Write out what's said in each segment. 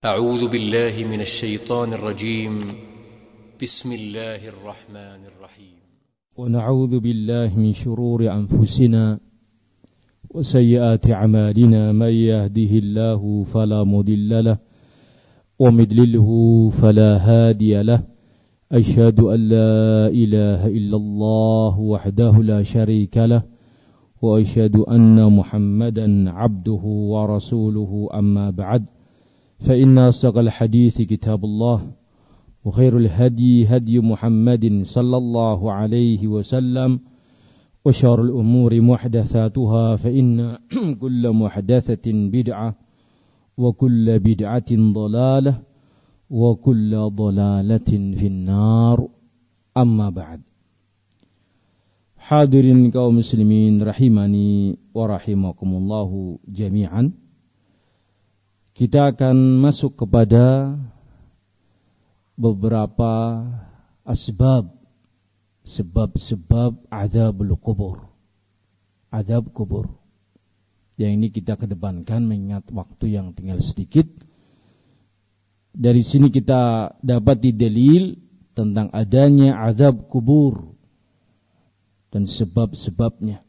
أعوذ بالله من الشيطان الرجيم بسم الله الرحمن الرحيم ونعوذ بالله من شرور أنفسنا وسيئات أعمالنا من يهده الله فلا مضل له ومن يضلله فلا هادي له أشهد أن لا إله إلا الله وحده لا شريك له وأشهد أن محمدا عبده ورسوله أما بعد فإن أصدق الحديث كتاب الله وخير الهدي هدي محمد صلى الله عليه وسلم وشر الأمور محدثاتها فإن كل محدثة بدعة وكل بدعة ضلالة وكل ضلالة في النار أما بعد. Hadirin kaum muslimin rahimani wa rahimakumullahu jami'an. Kita akan masuk kepada beberapa sebab azabul kubur. Azab kubur. Yang ini kita kedepankan mengingat waktu yang tinggal sedikit. Dari sini kita dapat dalil tentang adanya azab kubur dan sebab-sebabnya.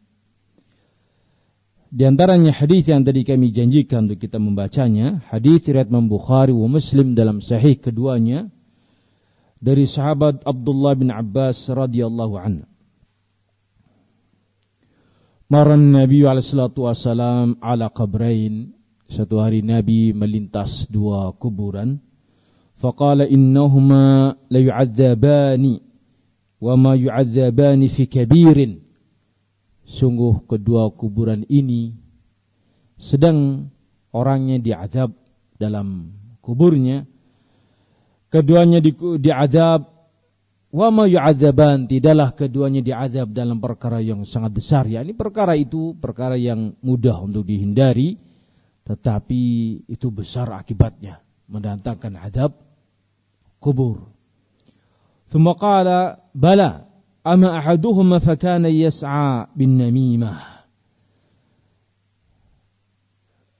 Di antaranya hadis yang tadi kami janjikan untuk kita membacanya, hadis riwayat Imam Bukhari wa Muslim dalam sahih keduanya dari sahabat Abdullah bin Abbas radhiyallahu anhu. Maran Nabi alaihi salatu wasalam ala qabrain. Satu hari Nabi melintas dua kuburan. Faqala innahuma la yu'adzabani wa ma yu'adzabani fi kabirin. Sungguh kedua kuburan ini sedang orangnya diazab dalam kuburnya. Keduanya diazab, wa ma yu'adzaban, tidaklah keduanya diazab dalam perkara yang sangat besar. Ya, ini perkara itu perkara yang mudah untuk dihindari, tetapi itu besar akibatnya, mendatangkan azab kubur. Thumma qala bala ama ahaduhuma fakana yas'a bin namimah.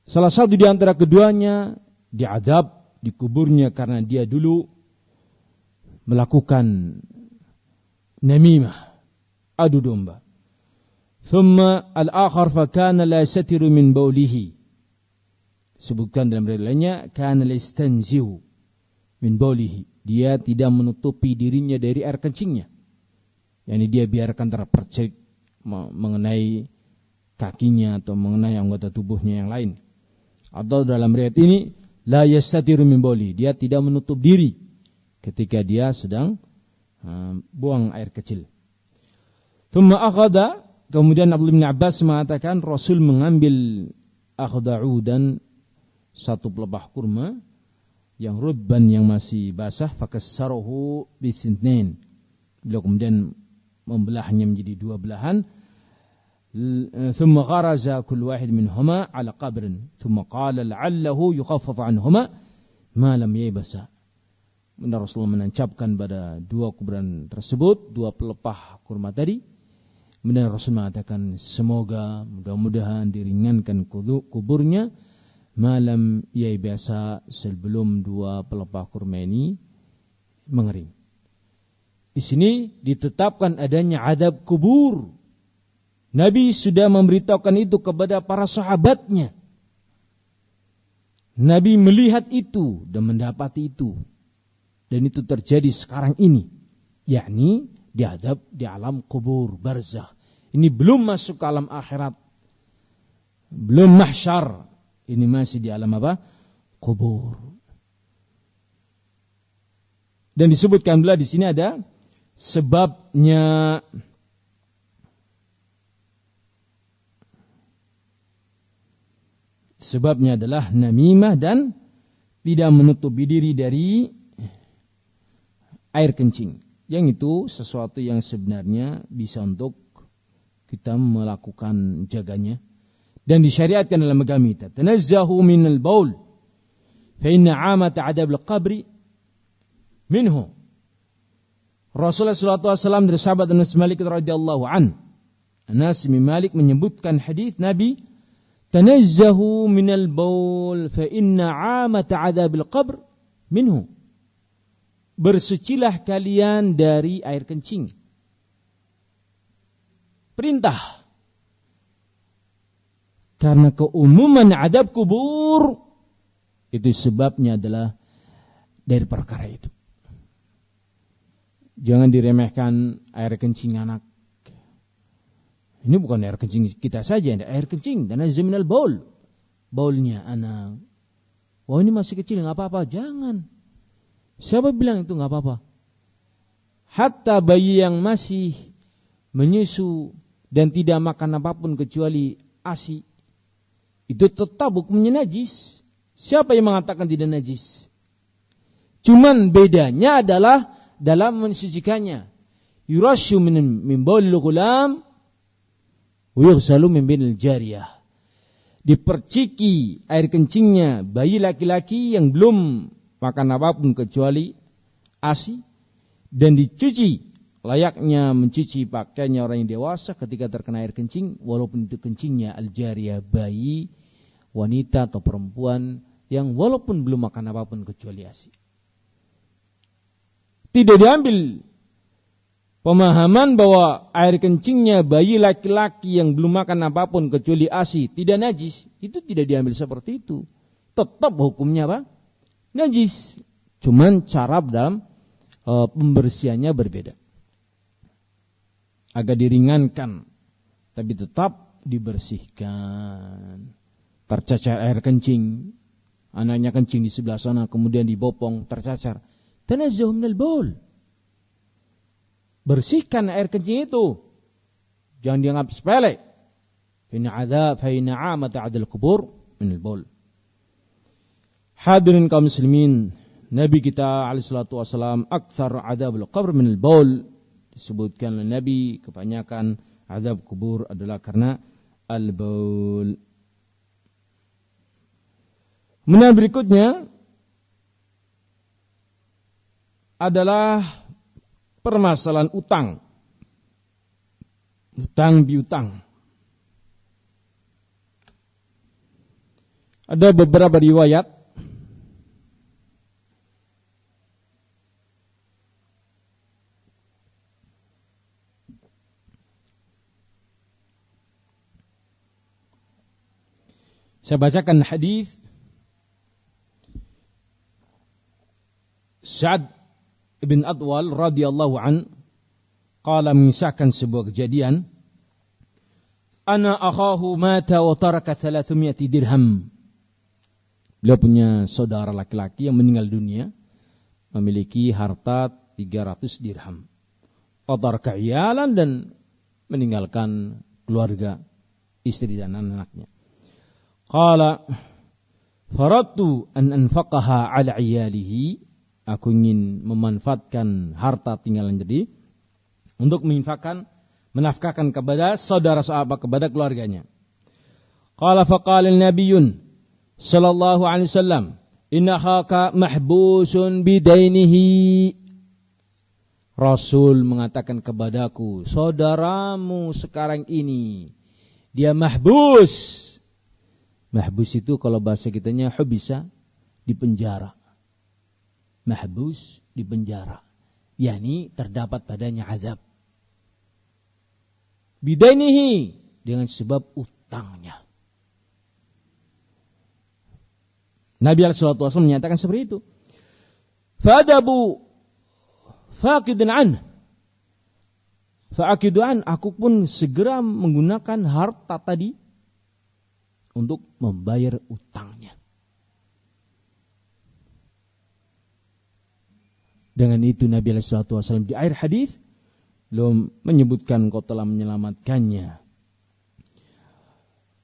Salah satu di antara keduanya diazab di kuburnya karena dia dulu melakukan namimah, adu domba. Thumma al-akhar fakana la yastatiru min baulihi. Sebutkan dalam riwayat lainnya kana la yastanzihu min baulihi. Dia tidak menutupi dirinya dari air kencingnya. Yani dia biarkan terpercik mengenai kakinya atau mengenai anggota tubuhnya yang lain. Atau dalam riwayat ini la yastatiru min bauli, dia tidak menutup diri ketika dia sedang buang air kecil. Thumma akhadha, kemudian Abdullah bin Abbas mengatakan Rasul mengambil akhda'udan, satu pelepah kurma yang rudban, yang masih basah, fakassarahu bisintnain. Beliau kemudian membelahnya menjadi dua belahan. Thumma gharaza kull wahid minhuma ala qabrin. Thumma qala la'allahu yukhaffaf anhuma ma lam yabsa. Rasulullah menancapkan pada dua kuburan tersebut dua pelepah kurma tadi. Kemudian Rasul mengatakan semoga mudah-mudahan diringankan kuburnya malam yabsa, sebelum dua pelepah kurma ini mengering. Di sini ditetapkan adanya azab kubur. Nabi sudah memberitahukan itu kepada para sahabatnya. Nabi melihat itu dan mendapati itu. Dan itu terjadi sekarang ini. Yakni diazab di alam kubur, barzakh. Ini belum masuk ke alam akhirat. Belum mahsyar. Ini masih di alam apa? Kubur. Dan disebutkan pula di sini ada sebabnya. Sebabnya adalah namimah dan tidak menutupi diri dari air kencing. Yang itu sesuatu yang sebenarnya bisa untuk kita melakukan jaganya. Dan disyariatkan dalam agama kita. Tanazzahu minal baul. Fa inna 'amata 'adab al-qabri minhu. Rasulullah SAW dari sahabat Anas bin Malik radhiyallahu an. Anas bin Malik menyebutkan hadis Nabi tanazzahu minal baul fa inna 'amata 'adzabil qabr minhu. Bersucilah kalian dari air kencing. Perintah. Karena keumuman adab kubur itu sebabnya adalah dari perkara itu. Jangan diremehkan air kencing anak. Ini bukan air kencing kita saja, air kencing dan minal baul. Baulnya anak. Wah, ini masih kecil, enggak apa-apa. Jangan. Siapa bilang itu enggak apa-apa? Hatta bayi yang masih menyusu dan tidak makan apapun kecuali ASI, itu tetap hukumnya najis. Siapa yang mengatakan tidak najis? Cuman bedanya adalah dalam mensucikannya. Yurashu min baulil ghulam wa yughsalu min bainil jariyah. Diperciki air kencingnya bayi laki-laki yang belum makan apapun kecuali ASI, dan dicuci layaknya mencuci pakaiannya orang yang dewasa ketika terkena air kencing, walaupun itu kencingnya al-jariyah, bayi, wanita atau perempuan yang walaupun belum makan apapun kecuali ASI. Tidak diambil pemahaman bahwa air kencingnya bayi laki-laki yang belum makan apapun kecuali ASI tidak najis. Itu tidak diambil seperti itu. Tetap hukumnya apa? Najis. Cuman cara dalam pembersihannya berbeda. Agak diringankan, tapi tetap dibersihkan. Tercacar air kencing, anaknya kencing di sebelah sana, kemudian dibopong, tercacar. Tanazzahu minal baul. Bersihkan air kencing itu. Jangan dianggap sepele. Fa inna 'amata 'adal kubur minal baul. Hadirin kaum muslimin, Nabi kita alaihi salatu wasalam aktsar adzabul qabr minal baul. Disebutkan oleh Nabi kebanyakan azab kubur adalah karena al-baul. Kemudian berikutnya adalah permasalahan utang. Utang piutang. Ada beberapa riwayat saya bacakan hadis Sa'ad bin Adwal radhiyallahu an qala, mengisahkan sebuah kejadian, ana akhahu mata wa taraka 300 dirham. Beliau punya saudara laki-laki yang meninggal dunia memiliki harta 300 dirham. Wa taraka iyalan, dan meninggalkan keluarga, istri dan anak-anaknya. Qala faradtu an anfaqaha ala iyalihi. Aku ingin memanfaatkan harta tinggalan jadi untuk menafkahkan kepada saudara sahabat, kepada keluarganya. Qala faqala an-nabiyyun sallallahu alaihi wasallam, inna khaka mahbusun bidainihi. Rasul mengatakan kepadaku, saudaramu sekarang ini dia mahbus. Mahbus itu kalau bahasa kitanya hubisa, di penjara. Mahbus, di penjara. yakni terdapat padanya azab. Bidainihi, dengan sebab utangnya. Nabi SAW menyatakan seperti itu. Fadabu faqidun an. Fa'akidu an, aku pun segera menggunakan harta tadi untuk membayar utangnya. Dengan itu Nabi SAW di akhir hadis belum menyebutkan kau telah menyelamatkannya.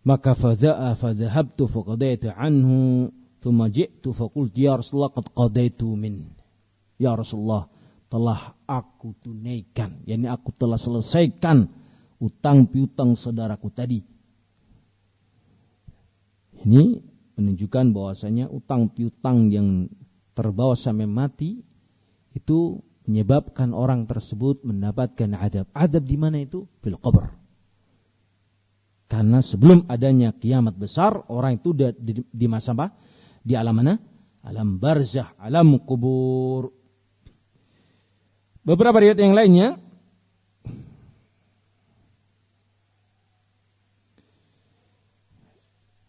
Maka fadhahabtu faqadaitu anhu thumma ji'tu faqultu ya Rasulullah qad qadaitu min. Ya Rasulullah, telah aku tunaikan, yakni aku telah selesaikan utang piutang saudaraku tadi. Ini menunjukkan bahwasanya utang piutang yang terbawa sampai mati itu menyebabkan orang tersebut mendapatkan adab. Adab di mana itu? Fil qabr. Karena sebelum adanya kiamat besar, orang itu di masa apa? Di alam mana? Alam barzah, alam kubur. Beberapa riwayat yang lainnya,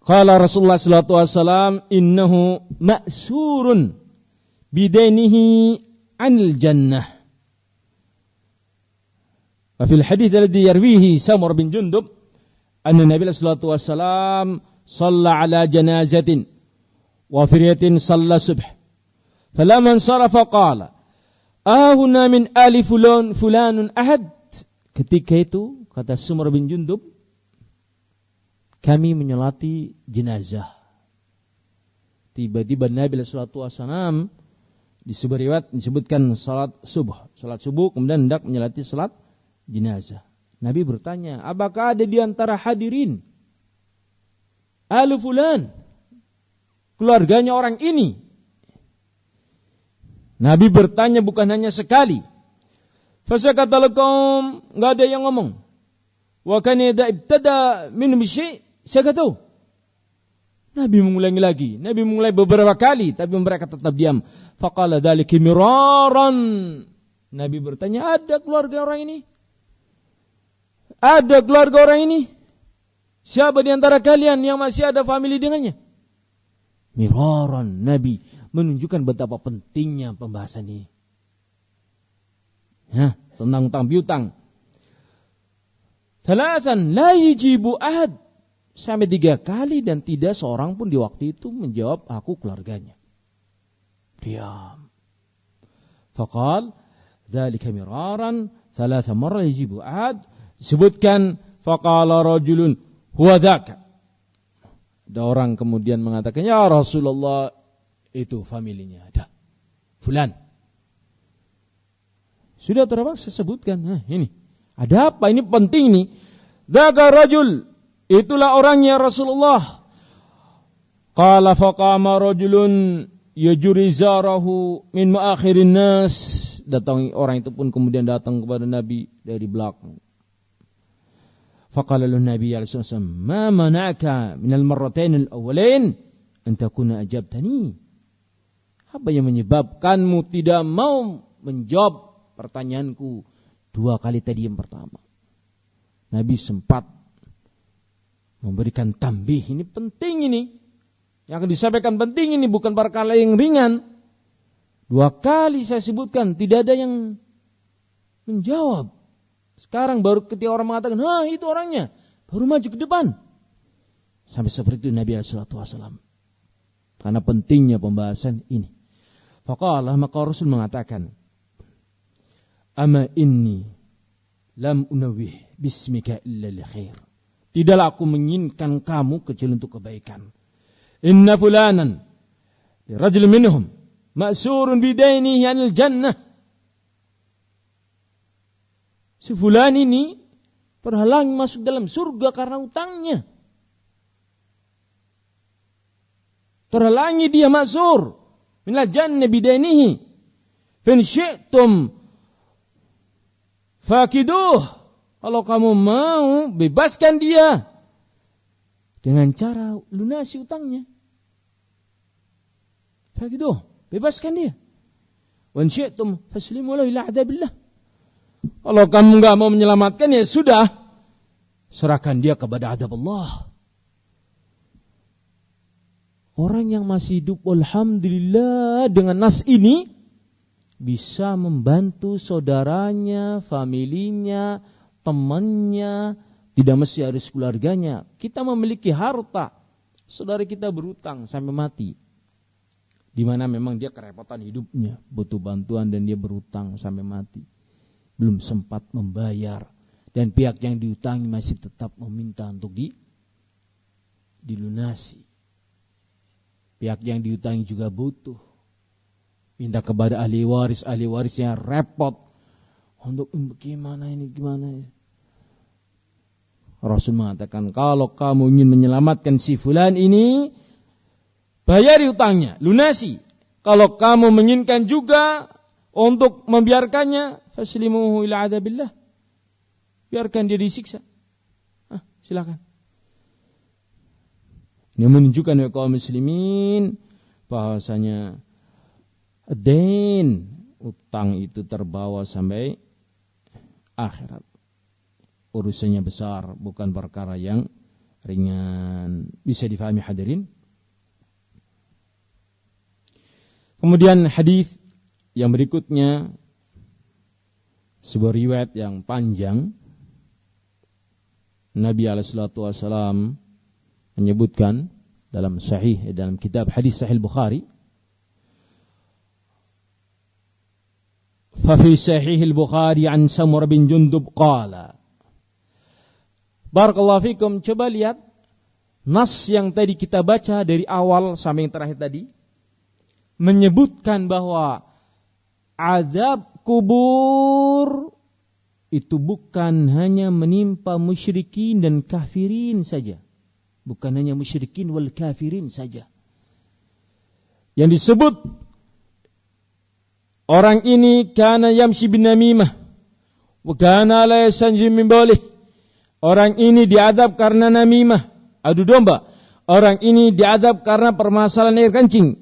qala Rasulullah sallallahu alaihi wasallam, innahu ma'surun bidainihi 'anil jannah. Wa fil hadits alladhi yarwihi Samur bin Jundub, anna Nabi sallallahu alaihi wasallam shalla ala janazatin wa firyatin shalla subh. Falamma sarafa qala, ahuna min ali fulanun ahad. Ketika itu kata Samur bin Jundub, kami menyolati jenazah. Tiba-tiba Nabi sallallahu alaihi wasallam disebutkan salat subuh, kemudian hendak menyolati salat jenazah. Nabi bertanya, apakah ada di antara hadirin ahlu fulan, keluarganya orang ini? Nabi bertanya bukan hanya sekali. Fasakata lakum, enggak ada yang ngomong. Wa kana idza ibtada min syai' sakatu. Nabi mengulangi lagi. Nabi mengulangi beberapa kali, tapi mereka tetap diam. Faqala dzalika miraran. Nabi bertanya, ada keluarga orang ini? Ada keluarga orang ini? Siapa di antara kalian yang masih ada family dengannya? Miraran. Nabi menunjukkan betapa pentingnya pembahasan ini. Tentang utang piutang. Thalathan la yajibu ahad. Sampai 3 kali dan tidak seorang pun di waktu itu menjawab aku keluarganya. Diam. Faqal dzalika miraran thalatha marra yajibu ahad. Disebutkan faqala rajulun huwa dzaka. Ada orang kemudian mengatakan, ya Rasulullah, itu familinya ada fulan. Sudah terpaksa sebutkan. Ini ada apa? Ini penting nih. Dzaka rajul, itulah orangnya Rasulullah. Qala faqama rajulun yajri zarahu min ma'akhirin nas. Datang orang itu pun kemudian datang kepada Nabi dari belakang. Faqala lahu Nabi sallallahu alaihi wasallam, "Ma mana'aka min al-marratain al-awwalain an takuna ajabtani?" Apa yang menyebabkanmu tidak mau menjawab pertanyaanku 2 kali tadi yang pertama? Nabi sempat memberikan tambih. Ini penting ini. Yang akan disampaikan penting ini, bukan perkara yang ringan. 2 kali saya sebutkan, tidak ada yang menjawab. Sekarang baru ketika orang mengatakan, itu orangnya, baru maju ke depan. Sampai seperti itu Nabi SAW. Karena pentingnya pembahasan ini. Faqala, maka Rasul mengatakan, ama inni lam unawih bismika illa li khair. Tidaklah aku menginginkan kamu kecuali untuk kebaikan. Inna fulanan lirajul minhum ma'surun bidainihi 'anil jannah. Si fulan ini terhalang masuk dalam surga karena utangnya. Terhalangi dia masuk minal jannah bidainihi. Fa in syi'tum fakiduh. Kalau kamu mau, bebaskan dia dengan cara lunasi utangnya. Fakiduh, bebaskan dia. Wa in syi'tum faslimu lahu ila adzabillah. Kalau kamu enggak mau menyelamatkan, ya sudah, serahkan dia kepada azab Allah. Orang yang masih hidup, alhamdulillah, dengan nas ini bisa membantu saudaranya, familinya, temannya, tidak mesti harus keluarganya. Kita memiliki harta, saudara kita berutang sampai mati, di mana memang dia kerepotan hidupnya, butuh bantuan dan dia berutang sampai mati, belum sempat membayar, dan pihak yang diutangi masih tetap meminta untuk dilunasi. Pihak yang diutangi juga butuh, minta kepada ahli warisnya repot untuk gimana ini. Rasul mengatakan, kalau kamu ingin menyelamatkan si fulan ini, bayari utangnya, lunasi. Kalau kamu menginginkan juga untuk membiarkannya, faslimuhu ila adzabillah, biarkan dia disiksa. Silakan. Ini menunjukkan kepada kaum muslimin bahwasanya utang itu terbawa sampai akhirat. Urusannya besar, bukan perkara yang ringan. Bisa difahami hadirin? Kemudian hadis yang berikutnya, sebuah riwayat yang panjang. Nabi SAW menyebutkan dalam kitab hadis Sahih Bukhari, ففي صحيح البخاري عن سمر bin Jundub qala. Barakallahu fikum, coba lihat nas yang tadi kita baca dari awal sampai yang terakhir tadi menyebutkan bahwa azab kubur itu bukan hanya menimpa musyrikin dan kafirin saja. Bukan hanya musyrikin wal kafirin saja. Yang disebut orang ini kana yamshi bin namimah wa kana la yasanji min bawlih. Orang ini diadab karena namimah, adu domba. Orang ini diadab karena permasalahan air kencing.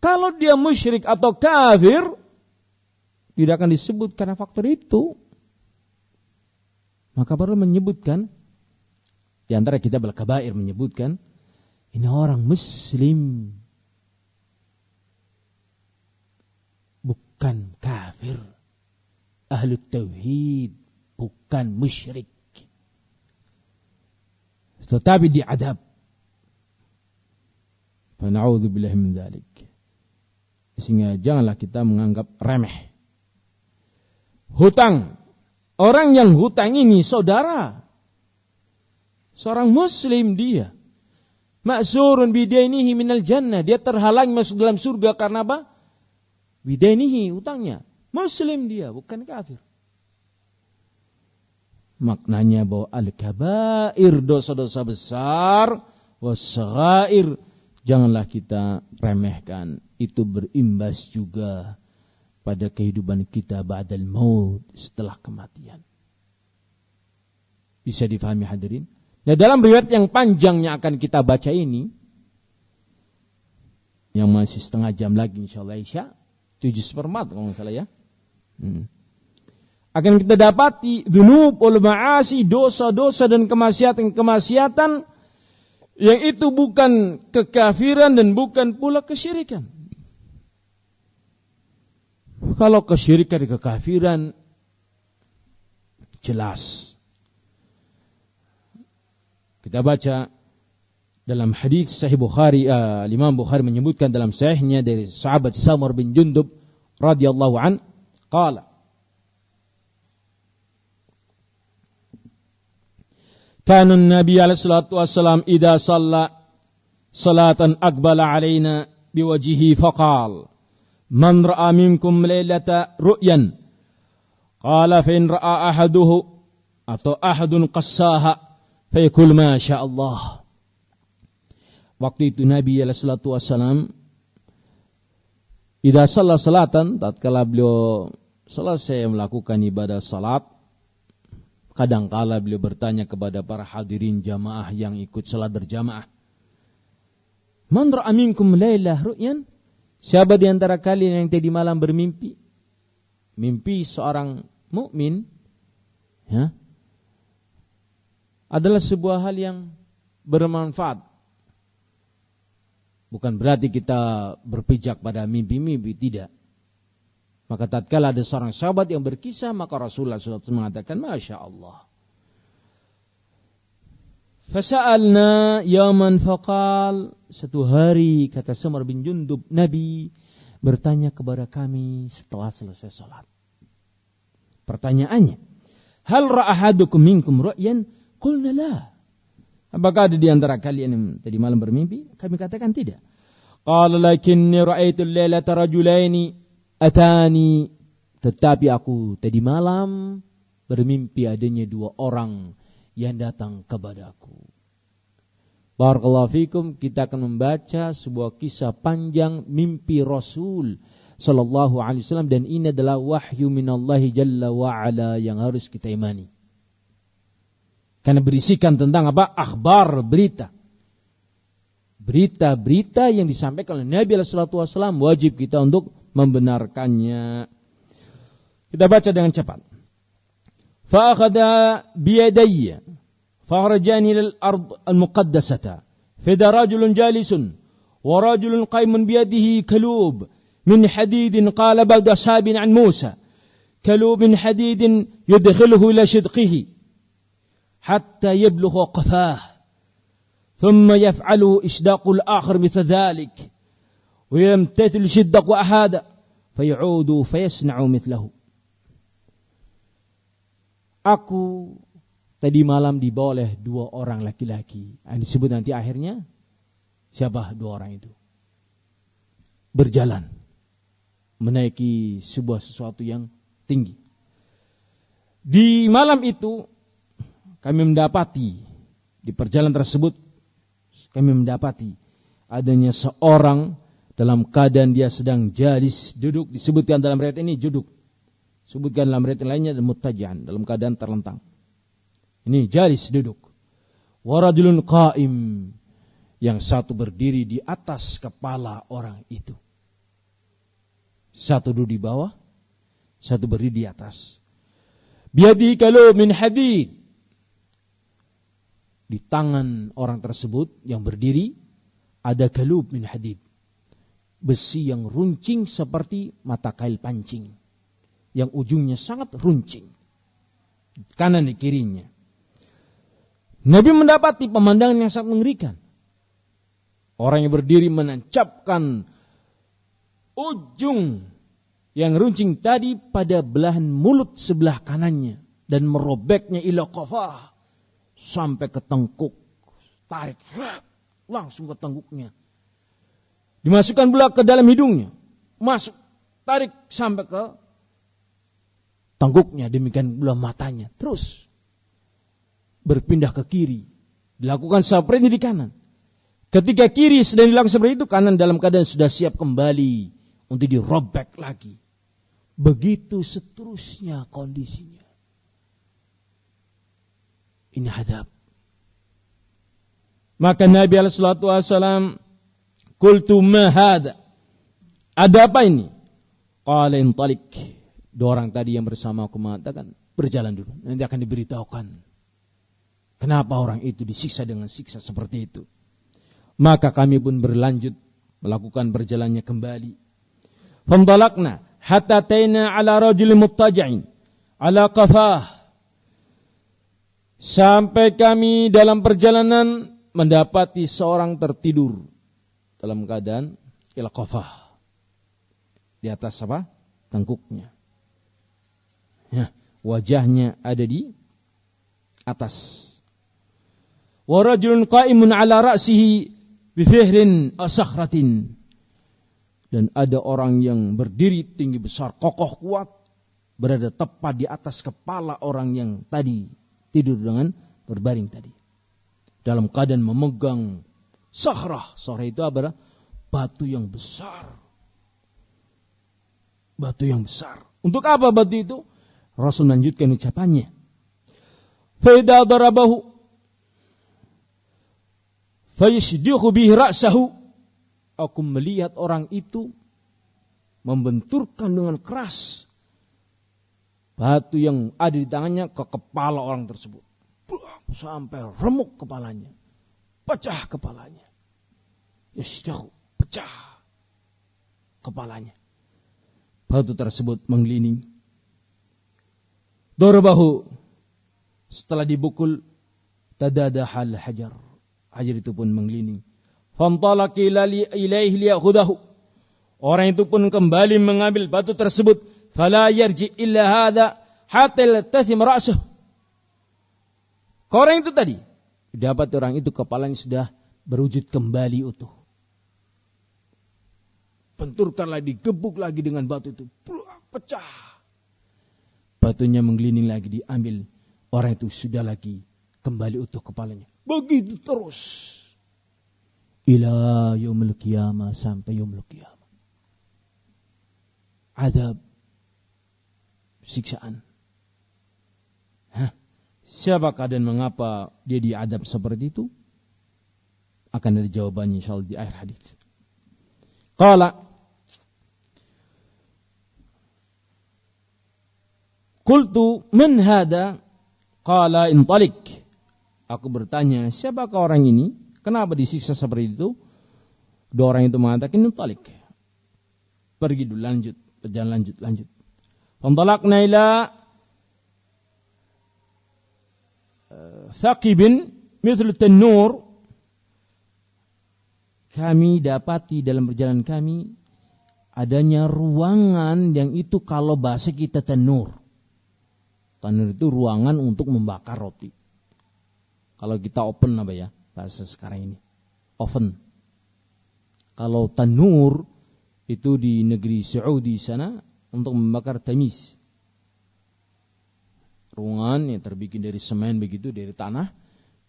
Kalau dia musyrik atau kafir, tidak akan disebut karena faktor itu. Maka baru menyebutkan, di antara kitab Al-Kabair menyebutkan, ini orang muslim, bukan kafir. Ahlu tauhid, bukan musyrik. Tetapi diadab. Fana'udzubillahi min dzalik. Sehingga janganlah kita menganggap remeh hutang. Orang yang hutang ini saudara, seorang muslim dia, ma'zurun bidainihi minal jannah, dia terhalang masuk dalam surga karena apa? Bidainihi, hutangnya. Muslim dia, bukan kafir. Maknanya bahwa al-kabair, dosa-dosa besar, was-saghair, janganlah kita remehkan. Itu berimbas juga pada kehidupan kita ba'dal maut, setelah kematian. Bisa difahami hadirin? Nah, dalam riwayat yang panjang yang akan kita baca ini, yang masih setengah jam lagi insyaallah Isya, 7:4 kalau nggak salah ya. Akan kita dapati dzunub wal ma'asi, dosa-dosa dan kemaksiatan yang itu bukan kekafiran dan bukan pula kesyirikan. Kalau kesyirikan dan kekafiran jelas. Kita baca dalam hadis Sahih Bukhari, Imam Bukhari menyebutkan dalam sahihnya dari sahabat Samur bin Jundub radhiyallahu an, qala kana an-nabi alaihi salatu wassalam idza shalla salatan aqbala alaina biwajhihi faqala man ra'a minkum lailata ru'yan qala fa in ra'a ahaduhu atau ahadun qassaha fa yaqul ma sya Allah. Waktu itu Nabi alaihi salatu wassalam idza shalla salatan, tatkala beliau selesai melakukan ibadah salat, kadangkala beliau bertanya kepada para hadirin jamaah yang ikut salat berjamaah, man ra'a minkum lailah ru'yan, siapa di antara kalian yang tadi malam bermimpi? Mimpi seorang mukmin, ya, adalah sebuah hal yang bermanfaat. Bukan berarti kita berpijak pada mimpi-mimpi, tidak. Maka tatkala ada seorang sahabat yang berkisah, maka Rasulullah SAW mengatakan, Masya Allah. Fasa'alna yaman faqal, satu hari, kata Samur bin Jundub, Nabi bertanya kepada kami setelah selesai salat. Pertanyaannya, hal ra'ahadukum minkum ru'yan? Qulna la. Apakah ada di antara kalian yang tadi malam bermimpi? Kami katakan tidak. Qala lakinni ra'aitu al-lailata rajulaini atani, tetapi aku tadi malam bermimpi adanya dua orang yang datang kepadaku. Barakallahu fikum, kita akan membaca sebuah kisah panjang mimpi Rasul sallallahu alaihi wasallam, dan ini adalah wahyu minallahi jalla wa ala yang harus kita imani. Karena berisikan tentang apa? Akhbar, berita. berita-berita yang disampaikan oleh Nabi SAW wajib kita untuk membenarkannya. Kita baca dengan cepat. Fa'akhadha biyadayya fa'akhrajani ilal ard al-muqaddasata fida rajulun jalisun wa rajulun qaimun biyadihi kalub min hadidin qala ba'da ashabin an Musa kalub min hadidin yudkhiluhu ila shidqihi hatta yablugha qafah ثم يفعل إشداق الآخر مثل ذلك ويمتثل شدق أحد فيعود فيصنع مثله. Aku tadi malam dibawa oleh 2 orang laki-laki. Yang disebut nanti akhirnya siapa 2 orang itu? Berjalan menaiki sebuah sesuatu yang tinggi. Di malam itu kami mendapati di perjalanan tersebut kami mendapati adanya seorang dalam keadaan dia sedang jalis, duduk, disebutkan dalam riwayat ini duduk. Sebutkan dalam riwayat lainnya muttaji'an, dalam keadaan terlentang. Ini jalis, duduk. Wa rajulun qa'im, yang satu berdiri di atas kepala orang itu. Satu duduk di bawah, satu berdiri di atas. Biadi kalau min hadid. Di tangan orang tersebut yang berdiri ada galub min hadid, besi yang runcing seperti mata kail pancing, yang ujungnya sangat runcing, kanan di kirinya. Nabi mendapati pemandangan yang sangat mengerikan. Orang yang berdiri menancapkan ujung yang runcing tadi pada belahan mulut sebelah kanannya dan merobeknya ila qafah, sampai ke tengkuk, tarik, langsung ke tengkuknya. Dimasukkan pula ke dalam hidungnya, masuk, tarik sampai ke tengkuknya, demikian pula matanya. Terus berpindah ke kiri, dilakukan seperti ini di kanan. Ketika kiri sedang dilakukan seperti itu, kanan dalam keadaan sudah siap kembali untuk dirobek lagi. Begitu seterusnya kondisinya. Ini hadab. Maka Nabi SAW qultu ma hadha, ada apa ini? Qala intalik. 2 orang tadi yang bersama aku mengatakan, berjalan dulu, nanti akan diberitahukan kenapa orang itu disiksa dengan siksa seperti itu. Maka kami pun berlanjut melakukan perjalanannya kembali. Fantalaqna hatta taina ala rajulin muttaji'in ala qafah. Sampai kami dalam perjalanan mendapati seorang tertidur dalam keadaan ila qafah, di atas apa? Tengkuknya. Ya, wajahnya ada di atas. Wa rajulun qa'imun ala ra'sihi bi fihrin asakhratin. Dan ada orang yang berdiri tinggi besar, kokoh kuat, berada tepat di atas kepala orang yang tadi tidur dengan berbaring tadi. Dalam keadaan memegang sakhrah. Sakhrah itu adalah batu yang besar. Batu yang besar. Untuk apa batu itu? Rasul melanjutkan ucapannya. Faida darabahu fayashdihu bihi ra'sahu. Aku melihat orang itu membenturkan dengan keras batu yang ada di tangannya ke kepala orang tersebut. Sampai remuk kepalanya. Pecah kepalanya. Yashdahu, pecah kepalanya. Batu tersebut menggelinding. Darabahu, setelah dibukul, tadadahal hajar. Hajar itu pun menggelinding. Fantalaqi ilaihi liya'khudahu. Orang itu pun kembali mengambil batu tersebut. Fala yarji illa hadha hatta yaltathim ra'suh. Orang itu tadi, dapat orang itu kepalanya sudah berwujud kembali utuh. Benturkan lagi, digebuk lagi dengan batu itu, pecah. Batunya menggelinding lagi, diambil. Orang itu sudah lagi kembali utuh kepalanya. Begitu terus. Ila yaumil qiyamah, sampai yaumil qiyamah. Azab, siksaan. Siapakah dan mengapa dia diadab seperti itu? Akan ada jawabannya insyaallah di akhir hadis. Qala Qultu man hada? Qala intalik. Aku bertanya, siapakah orang ini? Kenapa disiksa seperti itu? Dua orang itu mengatakan intalik. Pergi dulu, lanjut. Berjalan lanjut. Fantalaqna ila thaqibin mithlu tan-nur. Kami dapati dalam perjalanan kami adanya ruangan yang itu kalau bahasa kita tanur. Tanur itu ruangan untuk membakar roti. Kalau kita oven apa ya bahasa sekarang ini? Oven. Kalau tanur itu di negeri Saudi sana untuk membakar tamis. Ruangan yang terbikin dari semen begitu, dari tanah.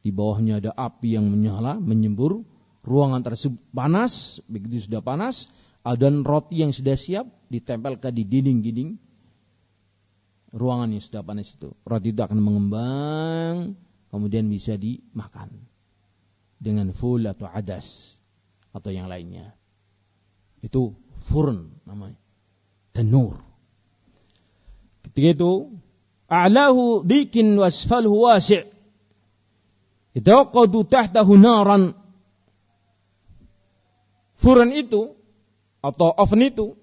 Di bawahnya ada api yang menyala, menyembur. Ruangan tersebut panas, begitu sudah panas, dan roti yang sudah siap ditempelkan di dinding-dinding ruangan yang sudah panas itu. Roti itu akan mengembang, kemudian bisa dimakan dengan ful atau adas atau yang lainnya. Itu furun namanya, tanur. Ketika itu, a'lahu dikin wasfalhu wasi', yatawaqadu tahtahu naran. Furan itu atau oven itu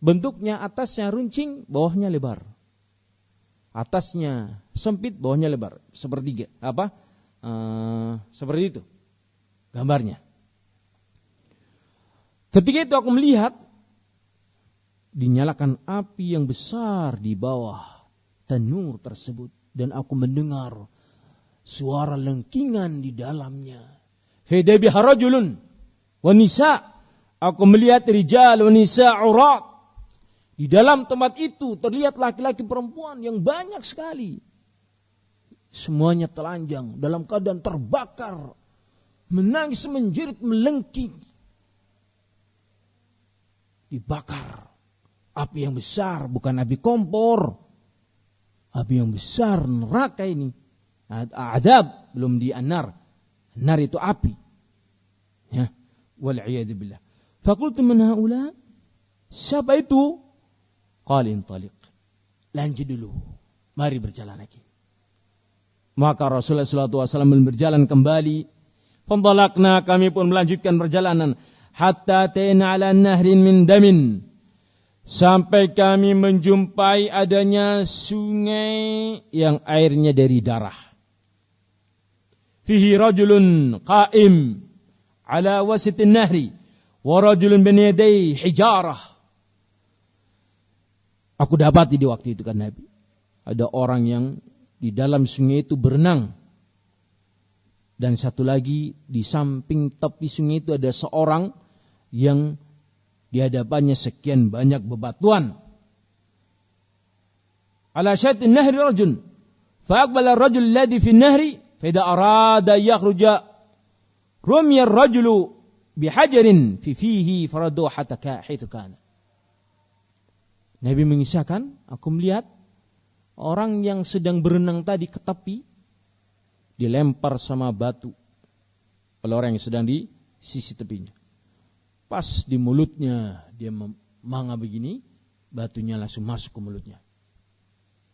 bentuknya atasnya runcing, bawahnya lebar. Atasnya sempit, bawahnya lebar, sepertiga. Seperti itu gambarnya. Ketika itu aku melihat dinyalakan api yang besar di bawah tanur tersebut dan aku mendengar suara lengkingan di dalamnya. Fida biha rajulun wa nisa, aku melihat rijal wa nisa urat. Di dalam tempat itu terlihat laki-laki perempuan yang banyak sekali. Semuanya telanjang dalam keadaan terbakar, menangis menjerit melengking. Dibakar. Api yang besar, bukan api kompor. Api yang besar, neraka ini. Adab, belum di anar. Anar itu api. Ya. Wal'iyadu billah. Fakultu man haula? Siapa itu? Qala intaliq. Lanjut dulu. Mari berjalan lagi. Maka Rasulullah SAW berjalan kembali. Fantalaqna, kami pun melanjutkan perjalanan. Hatta ta'ina ala nahrin min damin. Sampai kami menjumpai adanya sungai yang airnya dari darah. Fihi rajulun qa'im ala wasitin nahri wa rajulun bin yadayhi hijarah. Aku dapati di waktu itu kan Nabi, ada orang yang di dalam sungai itu berenang, dan satu lagi di samping tepi sungai itu ada seorang yang di hadapannya sekian banyak bebatuan. Ala syatin nahri rajul fa aqbala ar-rajul alladhi fi an-nahri fa idza arada yakhruja rumiya ar-rajulu bihajarin fi fihi faradu hatta haitsu kana. Nabi mengisahkan, aku melihat orang yang sedang berenang tadi ke tepi dilempar sama batu oleh orang yang sedang di sisi tepinya. Pas di mulutnya dia manga begini, batunya langsung masuk ke mulutnya.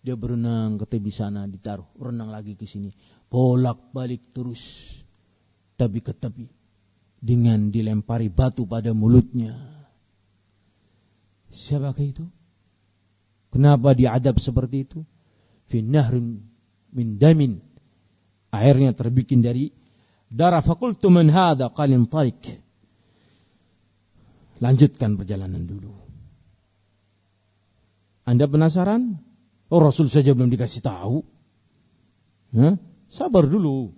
Dia berenang ke tepi sana, ditaruh, berenang lagi ke sini, bolak-balik terus tepi ke tepi dengan dilempari batu pada mulutnya. Siapakah itu? Kenapa diadab seperti itu? Fi nahrin min damin. Airnya terbikin dari darah. Fakultu man hadha qala intalik. Lanjutkan perjalanan dulu. Anda penasaran? Oh, Rasul saja belum dikasih tahu. Sabar dulu.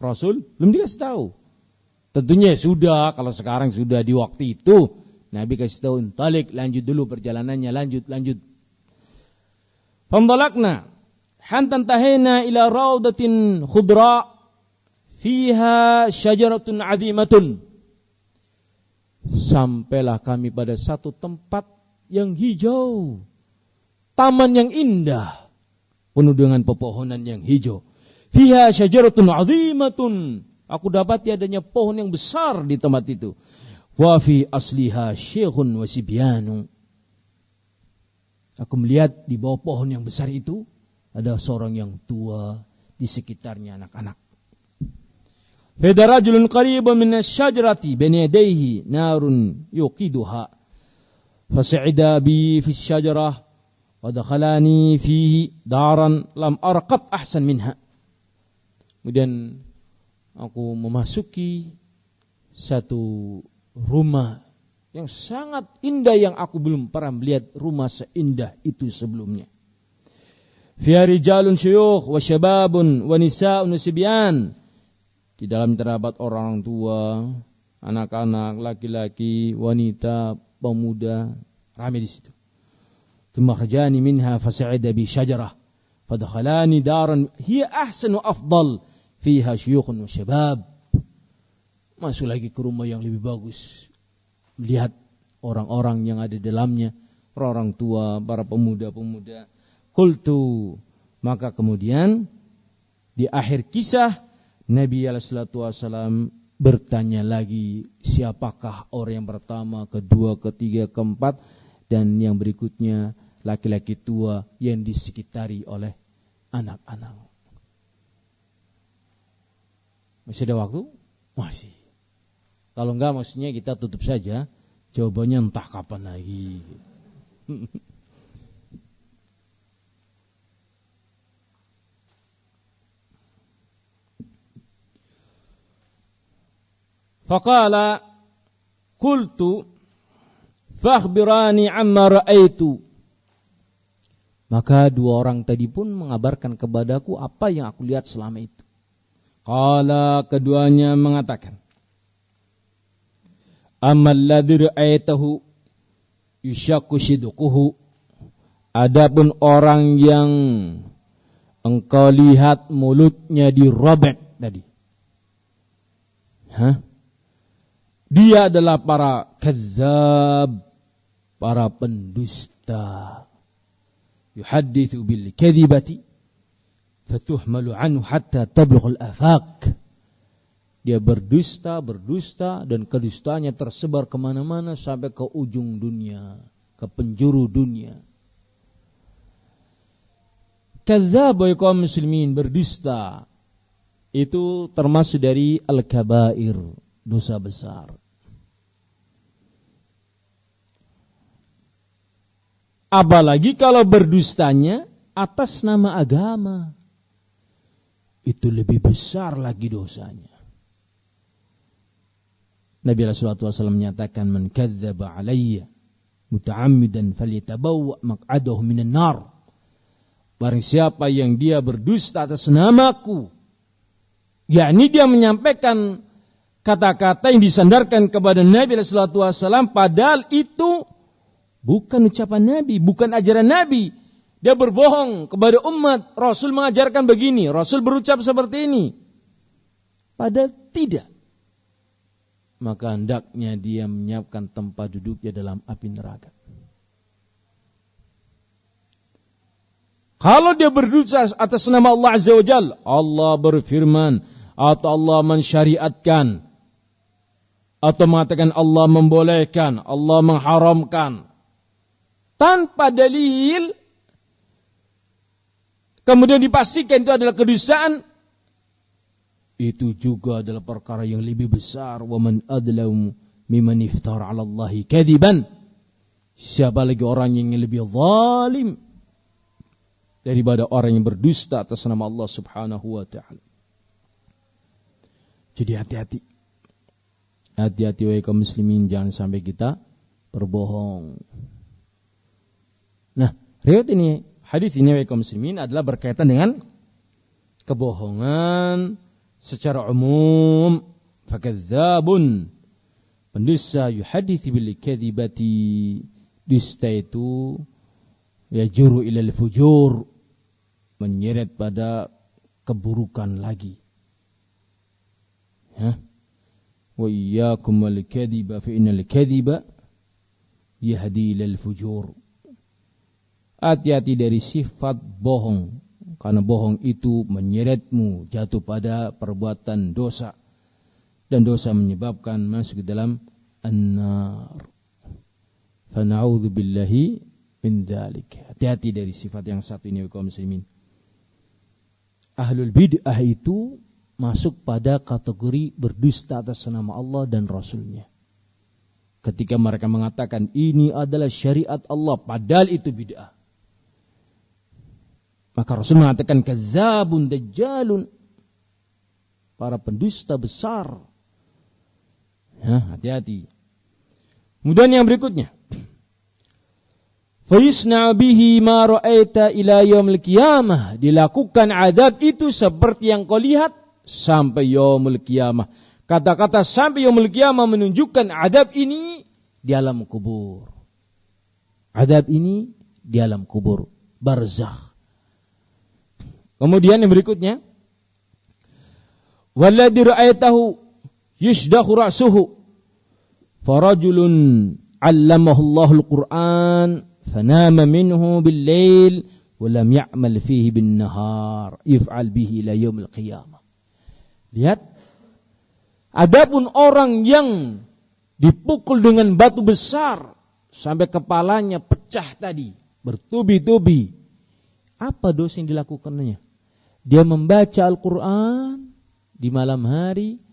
Rasul belum dikasih tahu. Tentunya sudah, kalau sekarang sudah di waktu itu Nabi kasih tahu intalik, lanjut dulu perjalanannya, lanjut. Fantalaqna hatta tahayna ila raudatin khudra fiha syajaratun 'azimatun. Sampailah kami pada satu tempat yang hijau, taman yang indah, penuh dengan pepohonan yang hijau. Fiha syajaratun 'azimatun, Aku dapati adanya pohon yang besar di tempat itu. Wa fi asliha syekhun wa sibyanu. Aku melihat di bawah pohon yang besar itu ada seorang yang tua, di sekitarnya anak-anak. Fada rajulun qaribun min asy-syajarati baina yadayhi narun yuqiduha. Fas'ida bi fi asy-syajarah wa dakhalani fihi daran lam arqat ahsan minha. Kemudian aku memasuki satu rumah yang sangat indah yang aku belum pernah melihat rumah seindah itu sebelumnya. Fiha rijalun syuyukh wa syababun wa nisa'un wa sibyan. Di dalam terdapat orang tua, anak-anak, laki-laki, wanita, pemuda, ramai di situ. Thumma kharajani minha fas'ida bi syajarah fadakhalani daran hiya ahsan wa afdal fiha syuyukhun wa syabab. Masuk lagi ke rumah yang lebih bagus. Lihat orang-orang yang ada di dalamnya, orang tua, para pemuda-pemuda. Qultu, maka kemudian di akhir kisah Nabi SAW bertanya lagi, siapakah orang yang pertama, kedua, ketiga, keempat, dan yang berikutnya laki-laki tua yang disekitari oleh anak-anak. Masih ada waktu? Masih. Kalau enggak maksudnya kita tutup saja. Jawabannya entah kapan lagi. Faqala qultu fakhbirani amma ra'aitu. Maka dua orang tadi pun mengabarkan kepadaku apa yang aku lihat selama itu. Qala, keduanya mengatakan, ammal ladzi ra'aitahu yushaqqu shidquhu. Adapun orang yang engkau lihat mulutnya dirobek tadi. Dia adalah para kazzab, para pendusta. Yuhaddithu bil kadhibati fatuhmalu anhu hatta tablughul afaq. Dia berdusta dan kedustanya tersebar kemana-mana sampai ke ujung dunia, ke penjuru dunia. Kadzdzab wa kaum muslimin, berdusta itu termasuk dari al-kabair, dosa besar. Apalagi kalau berdustanya atas nama agama, itu lebih besar lagi dosanya. Nabi sallallahu alaihi wasallam menyatakan, man kadzdzaba alayya muta'ammidan falyatabawwa maq'adahu minan nar. Barang siapa yang dia berdusta atas namaku, yakni dia menyampaikan kata-kata yang disandarkan kepada Nabi sallallahu alaihi wasallam, padahal itu bukan ucapan Nabi, bukan ajaran Nabi. Dia berbohong kepada umat, Rasul mengajarkan begini, Rasul berucap seperti ini. Padahal tidak. Maka hendaknya dia menyiapkan tempat duduknya dalam api neraka. Kalau dia berdusta atas nama Allah Azza wa Jalla, Allah berfirman atau Allah mensyariatkan atau mengatakan Allah membolehkan, Allah mengharamkan tanpa dalil, kemudian dipastikan itu adalah kedustaan, itu juga adalah perkara yang lebih besar. Wa man adlamu mimman iftara 'ala Allahi kadziban. Siapa lagi orang yang lebih zalim daripada orang yang berdusta atas nama Allah Subhanahu wa taala. Jadi hati-hati. Hati-hati wahai kaum muslimin, jangan sampai kita berbohong. Nah, riwayat ini, hadis ini wahai kaum muslimin adalah berkaitan dengan kebohongan secara umum. Fakadzabun, pendusta, yuhaditsu bil kadzibati, dusta itu yajuru ilal fujur, menyeret pada keburukan lagi. Wa iyyakum wal kadhiba fa innal kadhiba yahdi ilal fujur. Hati-hati dari sifat bohong, karena bohong itu menyeretmu jatuh pada perbuatan dosa. dan dosa menyebabkan masuk ke dalam an-nar. Fa na'udzu billahi min dzalik. Hati-hati dari sifat yang satu ini kaum muslimin. Ahlul bid'ah itu masuk pada kategori berdusta atas nama Allah dan Rasulnya. Ketika mereka mengatakan ini adalah syariat Allah, padahal itu bid'ah. Maka Rasul mengatakan kadzabun dajjalun, para pendusta besar. Ya, hati-hati. Kemudian yang berikutnya, fayusna bihi ma ra'aita ila yaumil qiyamah, dilakukan azab itu seperti yang kau lihat sampai yaumul qiyamah. Kata-kata sampai yaumul qiyamah menunjukkan azab ini di alam kubur. Azab ini di alam kubur, barzakh. Kemudian yang berikutnya, walladzi ra'aitahu yushdakhu ra'suhu farajulun 'allamahu Allahul Qur'an fanama minhu bil-lail wa lam ya'mal fihi bin-nahar yaf'al bihi ila yaumil qiyamah. Lihat, adapun orang yang dipukul dengan batu besar sampai kepalanya pecah tadi, bertubi-tubi, apa dosa yang dilakukannya? Dia membaca Al-Quran di malam hari,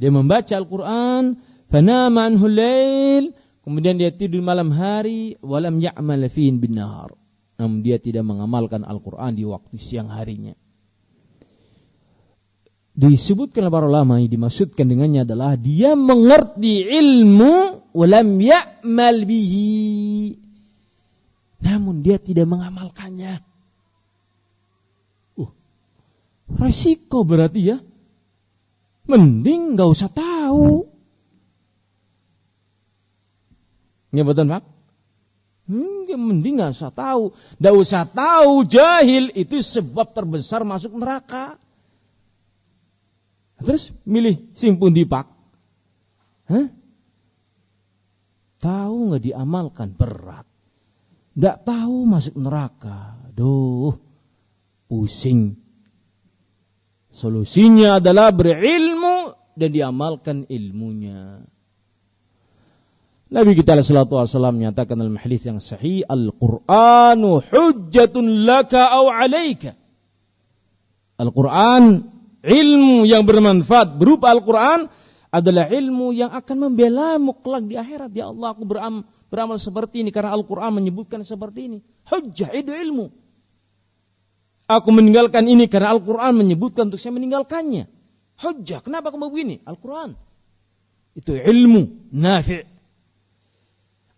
dia membaca Al-Quran, fanama anhu lail, kemudian dia tidur di malam hari, walam ya'mal fihi bin-nahar, namun dia tidak mengamalkan Al-Quran di waktu siang harinya. Disebutkan oleh para ulama, yang dimaksudkan dengannya adalah dia mengerti ilmu, walam ya'mal bihi, namun dia tidak mengamalkannya. Resiko berarti ya. Mending gak usah tahu. Ya betul Pak? Mending gak usah tahu. Gak usah tahu, jahil itu sebab terbesar masuk neraka. Terus milih simpun di Pak? Tahu gak diamalkan, berat. Gak tahu masuk neraka. Aduh, pusing. Solusinya adalah berilmu dan diamalkan ilmunya. Nabi kita sallallahu alaihi wasallam menyatakan dalam hadis yang sahih, Al-Qur'anu hujjatun laka aw 'alaika. Al-Qur'an, ilmu yang bermanfaat berupa Al-Qur'an adalah ilmu yang akan membelamu kelak di akhirat. Ya Allah, aku beramal seperti ini karena Al-Qur'an menyebutkan seperti ini. Hujjah itu ilmu. Aku meninggalkan ini karena Al-Quran menyebutkan untuk saya meninggalkannya. Hujjah, kenapa kamu begini? Al-Quran. Itu ilmu nafi'.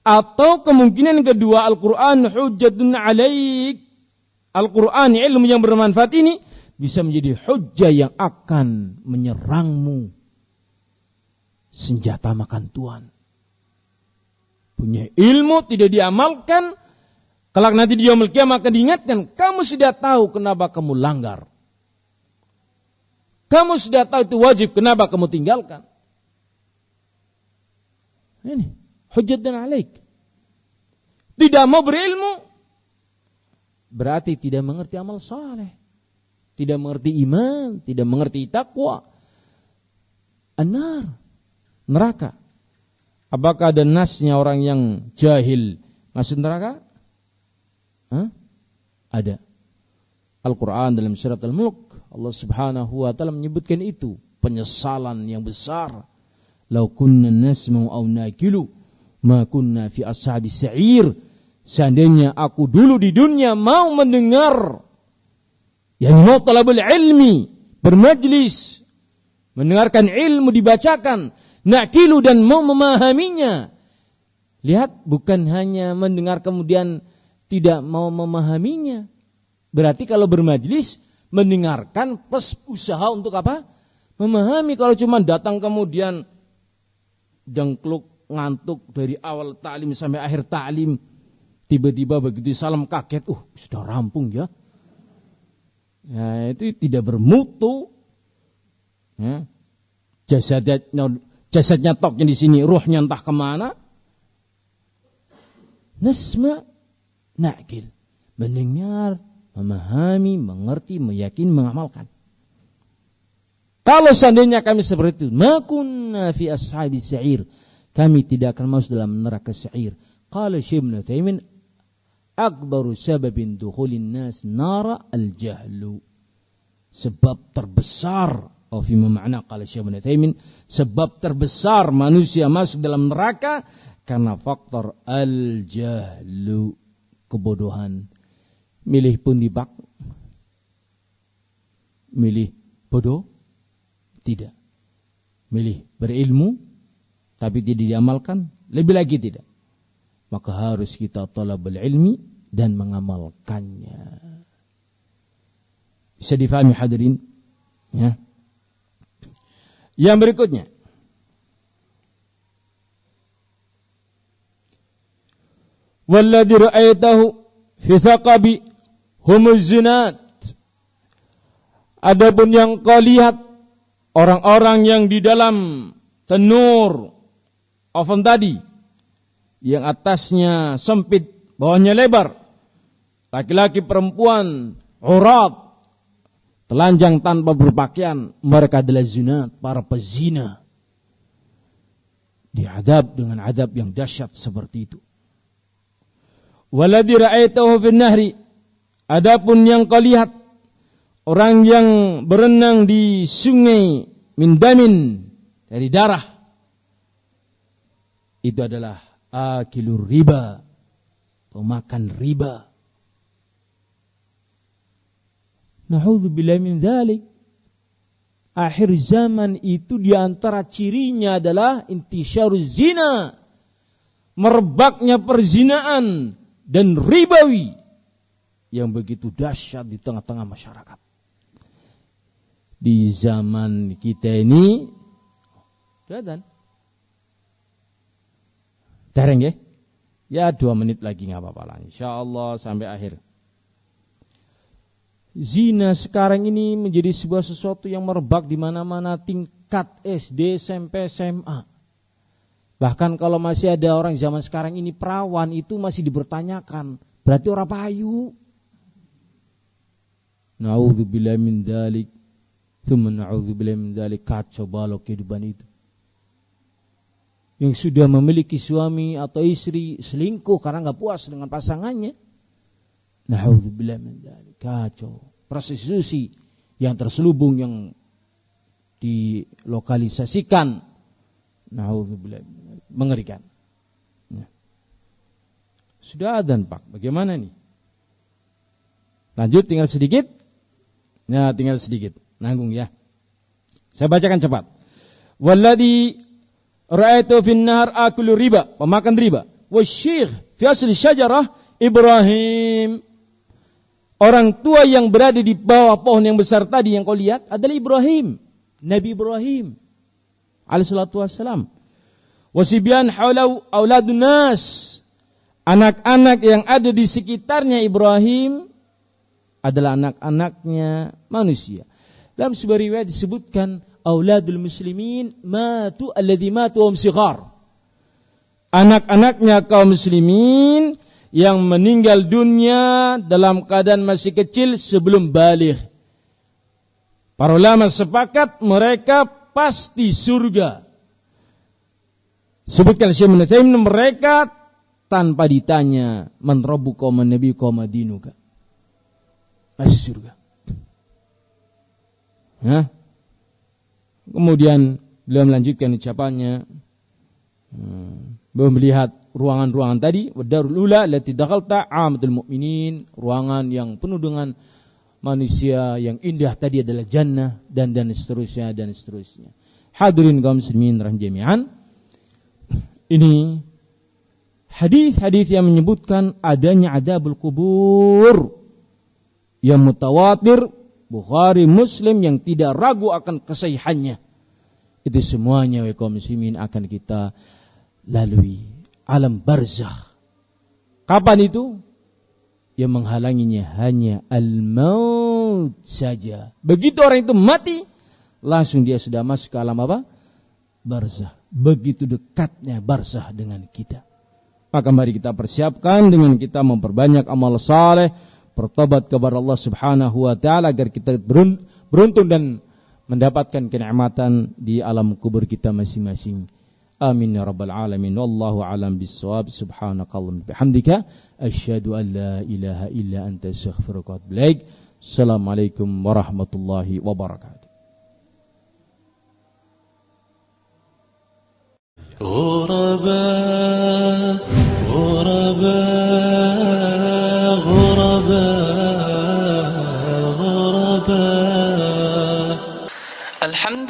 Atau kemungkinan kedua, Al-Quran hujjatun alaik. Al-Quran, ilmu yang bermanfaat ini bisa menjadi hujjah yang akan menyerangmu. Senjata makan tuan. Punya ilmu tidak diamalkan, kelak nanti di yaumul qiyamah akan diingatkan, kamu sudah tahu kenapa kamu langgar. Kamu sudah tahu itu wajib, kenapa kamu tinggalkan? Ini hujjatun alaik. Tidak mau berilmu berarti tidak mengerti amal saleh, tidak mengerti iman, tidak mengerti takwa. An-nar, neraka. Apakah ada nasnya orang yang jahil masuk neraka? Ada. Al-Quran dalam surat Al-Mulk, Allah subhanahu wa ta'ala menyebutkan itu. Penyesalan yang besar. Lau kunna nasma'u aw nakilu ma kunna fi ashabis sa'ir. Seandainya aku dulu di dunia mau mendengar, yang mau talabul ilmi, bermajlis, mendengarkan ilmu dibacakan, nakilu dan mau memahaminya. Lihat, bukan hanya mendengar kemudian tidak mau memahaminya. Berarti kalau bermajlis, mendengarkan plus usaha untuk apa? Memahami. Kalau cuma datang kemudian dengkluk, ngantuk dari awal ta'lim sampai akhir ta'lim, tiba-tiba begitu salam kaget, sudah rampung ya. Ya, itu tidak bermutu. Ya. Jasadnya toknya di sini, ruhnya entah kemana. Nasma nakil, mendengar, memahami, mengerti, meyakini, mengamalkan. Kalau seandainya kami seperti itu, ma kunna fi ashabi sa'ir, kami tidak akan masuk dalam neraka sa'ir. Qala Syekh Ibnu Utsaimin, akbaru sababin dukhulin nas nara al-jahlu. Sebab terbesar, fi makna qala Syekh Ibnu Utsaimin, sebab terbesar manusia masuk dalam neraka karena faktor al-jahlu, kebodohan. Milih pun dibak, milih bodoh, tidak. Milih berilmu, tapi tidak diamalkan, lebih lagi tidak. Maka harus kita talabul ilmi dan mengamalkannya. Bisa difahami hadirin? Ya. Yang berikutnya. Walladhi ra'aitahu fi thaqabi humuz zinat. Adapun yang kau lihat orang-orang yang di dalam tenur oven tadi, yang atasnya sempit, bawahnya lebar, laki-laki perempuan, urat, telanjang tanpa berpakaian, mereka adalah zinat, para pezina. Diadab dengan adab yang dahsyat seperti itu. Waladhi ra'aitahu fin nahri, adapun yang kau lihat orang yang berenang di sungai min damin, dari darah, itu adalah akilur riba, pemakan riba. Na'udzubillahi min dzalik. Akhir zaman itu diantara cirinya adalah intisyaruz zina, merebaknya perzinaan dan ribawi yang begitu dahsyat di tengah-tengah masyarakat. Di zaman kita ini, kelihatan. Tereng ya? Ya 2 menit lagi nggak apa-apa lah. InsyaAllah sampai akhir. Zina sekarang ini menjadi sebuah sesuatu yang merebak di mana-mana, tingkat SD, SMP, SMA. Bahkan kalau masih ada orang zaman sekarang ini perawan, itu masih dipertanyakan. Berarti orang payu. Na'udzubillahi min dzalik. Tsumma na'udzubillahi min dzalik. Kacau balau kehidupan itu. Yang sudah memiliki suami atau istri selingkuh karena enggak puas dengan pasangannya. Na'udzubillahi min dzalik. Kacau. Prostitusi yang terselubung, yang dilokalisasikan. Na'udzubillahi. Mengerikan. Ya. Sudah adzan Pak. Bagaimana nih? Lanjut, tinggal sedikit. Ya, tinggal sedikit. Nanggung ya. Saya bacakan cepat. Walladhi ra'aitu fin nahar akulu riba, pemakan riba. Wasyikh fi asli syajarah Ibrahim. Orang tua yang berada di bawah pohon yang besar tadi yang kau lihat adalah Ibrahim, Nabi Ibrahim alaihi salatu wassalam. Wasibyan haulau auladun nas. Anak-anak yang ada di sekitarnya Ibrahim adalah anak-anaknya manusia. Dalam sebuah riwayat disebutkan auladul muslimin matu alladhi matu hum sighar. Anak-anaknya kaum muslimin yang meninggal dunia dalam keadaan masih kecil sebelum baligh. Para ulama sepakat mereka pasti surga. Sebutkan Syekh Ibnu Utsaimin, mereka tanpa ditanya man rabbuka man nabiyuka ma dinuka, masih surga. Nah, kemudian beliau melanjutkan ucapannya, beliau melihat ruangan-ruangan tadi, wadarul ula allati dakhalta amatul mu'minin, ruangan yang penuh dengan manusia yang indah tadi adalah jannah, dan seterusnya dan seterusnya. Hadirin kaum muslimin rahim jami'an, ini hadis-hadis yang menyebutkan adanya adzabul kubur yang mutawatir, Bukhari, Muslim, yang tidak ragu akan kesahihannya. Itu semuanya kaum muslimin akan kita lalui. Alam barzakh. Kapan itu? Yang menghalanginya hanya al-maut saja. Begitu orang itu mati, langsung dia sudah masuk ke alam apa? Barzakh. Begitu dekatnya barzakh dengan kita. Maka mari kita persiapkan dengan kita memperbanyak amal saleh, bertobat kepada Allah Subhanahu wa taala agar kita beruntung dan mendapatkan kenikmatan di alam kubur kita masing-masing. Amin ya rabbal alamin. Wallahu alam bissawab. Subhanakallahumma bihamdika asyhadu an la ilaha illa anta astaghfiruka wa atubu ilaik. Assalamualaikum warahmatullahi wabarakatuh. غرباء غرباء غرباء غرباء الحمد